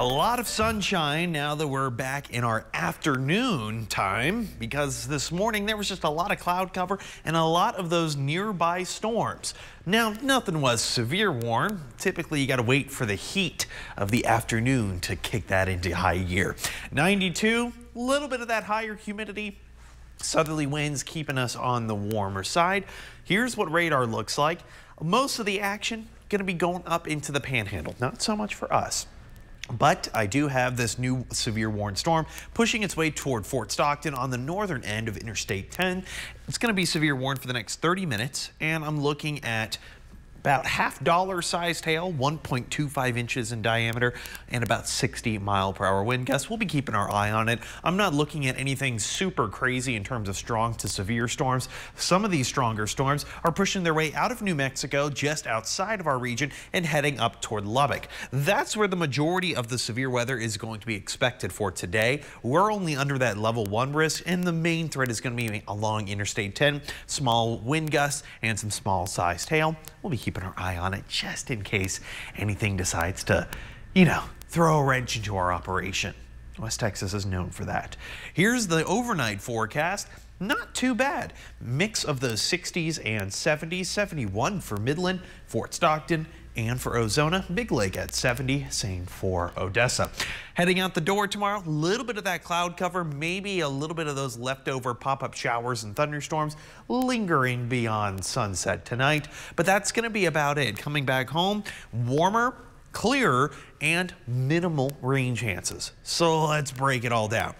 lot of sunshine now that we're back in our afternoon time, because this morning there was just a lot of cloud cover and a lot of those nearby storms. Now, nothing was severe warm. Typically, you got to wait for the heat of the afternoon to kick that into high gear. 92, a little bit of that higher humidity. Southerly winds keeping us on the warmer side. Here's what radar looks like. Most of the action going to be going up into the panhandle. Not so much for us. But I do have this new severe warning storm pushing its way toward Fort Stockton on the northern end of Interstate 10. It's going to be severe warned for the next 30 minutes, and I'm looking at about $half sized hail, 1.25 inches in diameter, and about 60-mile-per-hour wind gusts. We'll be keeping our eye on it. I'm not looking at anything super crazy in terms of strong to severe storms. Some of these stronger storms are pushing their way out of New Mexico, just outside of our region, and heading up toward Lubbock. That's where the majority of the severe weather is going to be expected for today. We're only under that level 1 risk, and the main threat is going to be along Interstate 10. Small wind gusts and some small-sized hail. We'll be keeping our eye on it just in case anything decides to, throw a wrench into our operation. West Texas is known for that. Here's the overnight forecast. Not too bad. Mix of those 60s and 70s. 71 for Midland, Fort Stockton, and for Ozona. Big Lake at 70, same for Odessa. Heading out the door tomorrow, a little bit of that cloud cover, maybe a little bit of those leftover pop-up showers and thunderstorms lingering beyond sunset tonight. But that's going to be about it. Coming back home, warmer, clearer, and minimal rain chances. So let's break it all down.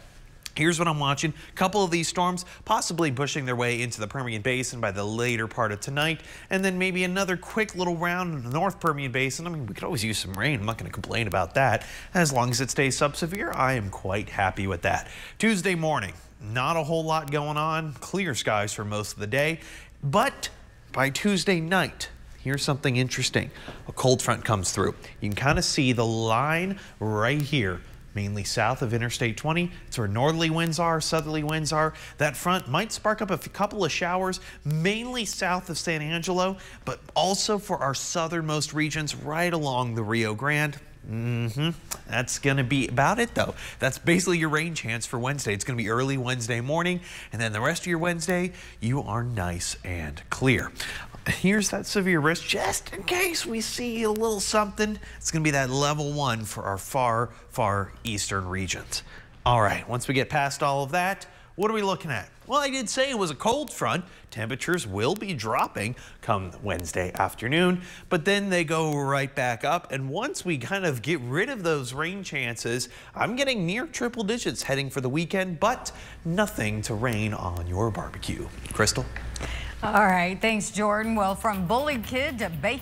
Here's what I'm watching. A couple of these storms possibly pushing their way into the Permian Basin by the later part of tonight, and then maybe another quick little round in the North Permian Basin. I mean, we could always use some rain. I'm not going to complain about that. As long as it stays subsevere, I am quite happy with that. Tuesday morning, not a whole lot going on. Clear skies for most of the day, but by Tuesday night, here's something interesting. A cold front comes through. You can kind of see the line right here, mainly south of Interstate 20. It's where northerly winds are, southerly winds are. That front might spark up a couple of showers, mainly south of San Angelo, but also for our southernmost regions right along the Rio Grande. That's going to be about it, though. That's basically your rain chance for Wednesday. It's going to be early Wednesday morning, and then the rest of your Wednesday, you are nice and clear. Here's that severe risk, just in case we see a little something. It's going to be that level 1 for our far, far eastern regions. All right, once we get past all of that, what are we looking at? Well, I did say it was a cold front. Temperatures will be dropping come Wednesday afternoon, but then they go right back up. And once we kind of get rid of those rain chances, I'm getting near triple digits heading for the weekend, but nothing to rain on your barbecue. Crystal? All right, thanks, Jordan. Well, from bullied kid to baking.